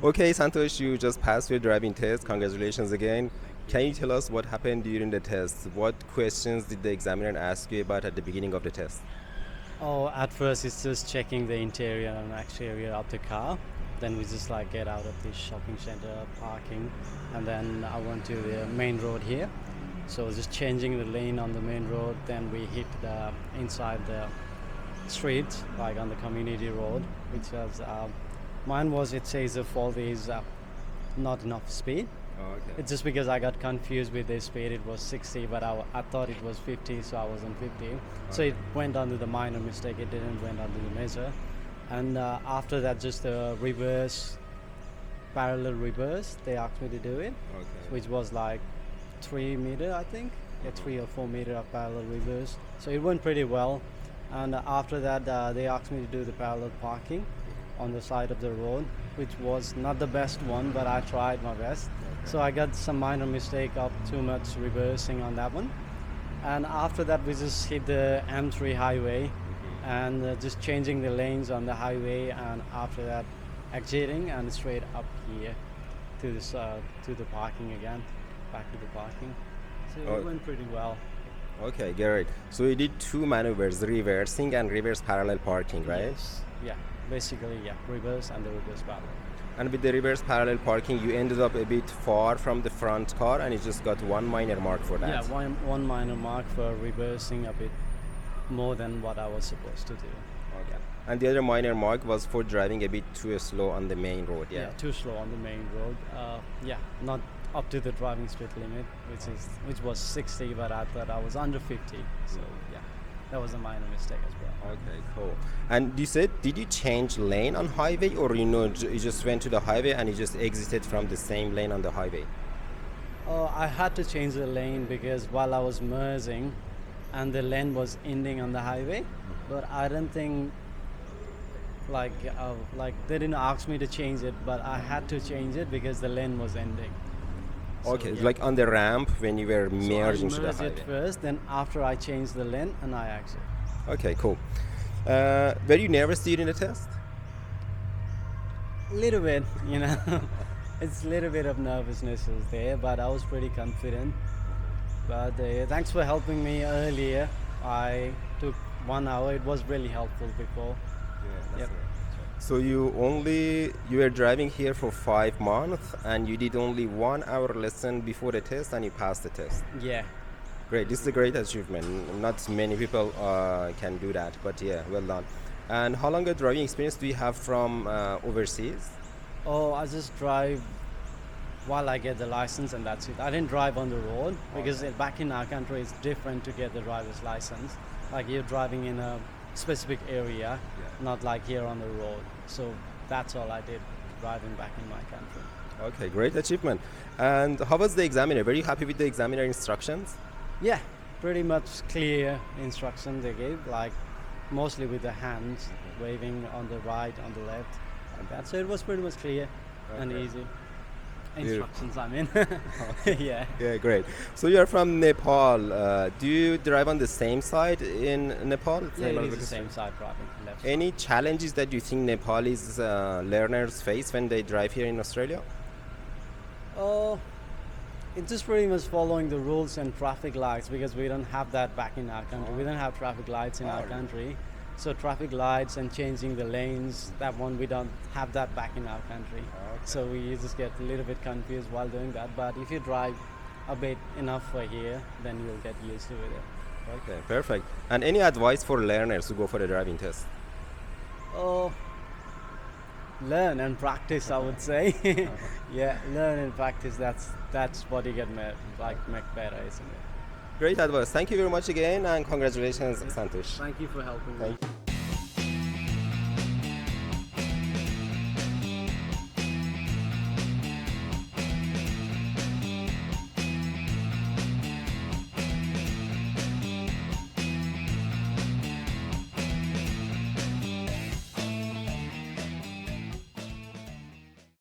Okay, Santosh, you just passed your driving test. Congratulations again. Can you tell us what happened during the test? What questions did the examiner ask you about at the beginning of the test? Oh, at first it's just checking the interior and exterior of the car. Then we just like get out of the shopping center, parking, and then I went to the main road here. So just changing the lane on the main road. Then we hit the inside the street, like on the community road, which was mine was it says the fault is not enough speed. Oh, okay. It's just because I got confused with the speed. It was 60, but I thought it was 50, so I was on 50. So it went under the minor mistake. It didn't went under the measure. And after that, just the reverse, parallel reverse, they asked me to do it, which was like 3 meter, I think. Yeah, 3 or 4 meter of parallel reverse. So it went pretty well. And after that, they asked me to do the parallel parking on the side of the road, which was not the best one, but I tried my best. So I got some minor mistake of too much reversing on that one. And after that, we just hit the M3 highway and just changing the lanes on the highway. And after that, exiting and straight up here to this to the parking again, back to the parking. So it went pretty well. Okay, great. So you did two maneuvers, reversing and reverse parallel parking, right? Yes. Yeah. Basically, yeah. Reverse and the reverse parallel. And with the reverse parallel parking, you ended up a bit far from the front car and you just got one minor mark for that. Yeah, one minor mark for reversing a bit more than what I was supposed to do. Okay. And the other minor mark was for driving a bit too slow on the main road, yeah? Yeah, too slow on the main road. Yeah, not up to the driving speed limit, which was 60, but I thought I was under 50. So yeah, that was a minor mistake as well. Okay, cool. And you said, did you change lane on highway, or you just went to the highway and you just exited from the same lane on the highway? I had to change the lane because while I was merging, and the lane was ending on the highway, but I don't think like they didn't ask me to change it, but I had to change it because the lane was ending. Okay, So, yeah. like on the ramp when you were merging so to I the merged it highway. first, then after I changed the lane and I exit. Okay, cool. Were you nervous during the test? Little bit, you know. It's a little bit of nervousness is there, but I was pretty confident. But thanks for helping me earlier. I took 1 hour. It was really helpful before. Yeah, Yep. So you were driving here for 5 months and you did only 1 hour lesson before the test and you passed the test. Yeah. Great, this is a great achievement. Not many people can do that, but yeah, well done. And how long a driving experience do you have from overseas? Oh, I just drive while I get the license and that's it. I didn't drive on the road because back in our country it's different to get the driver's license. Like you're driving in a specific area, not like here on the road. So that's all I did, driving back in my country. Okay, great achievement. And how was the examiner? Were you happy with the examiner instructions? Yeah, pretty much clear instructions they gave, like mostly with the hands, waving on the right, on the left, like that. So it was pretty much clear and easy. Instructions, I mean. Yeah. Yeah, great. So you're from Nepal. Do you drive on the same side in Nepal? Yeah, it is the same side driving, left side. Any challenges that you think Nepalese learners face when they drive here in Australia? Oh, it's just pretty much following the rules and traffic lights because we don't have that back in our country. We don't have traffic lights in our country. So traffic lights and changing the lanes, that one we don't have that back in our country. So we just get a little bit confused while doing that. But if you drive a bit enough for here, then you'll get used to it. Okay, perfect. And any advice for learners to go for the driving test? Oh, learn and practice, I would say. Yeah, learn and practice. That's what you get make better, isn't it? Great advice. Thank you very much again and congratulations, Santosh. Thank you for helping me. Thank you.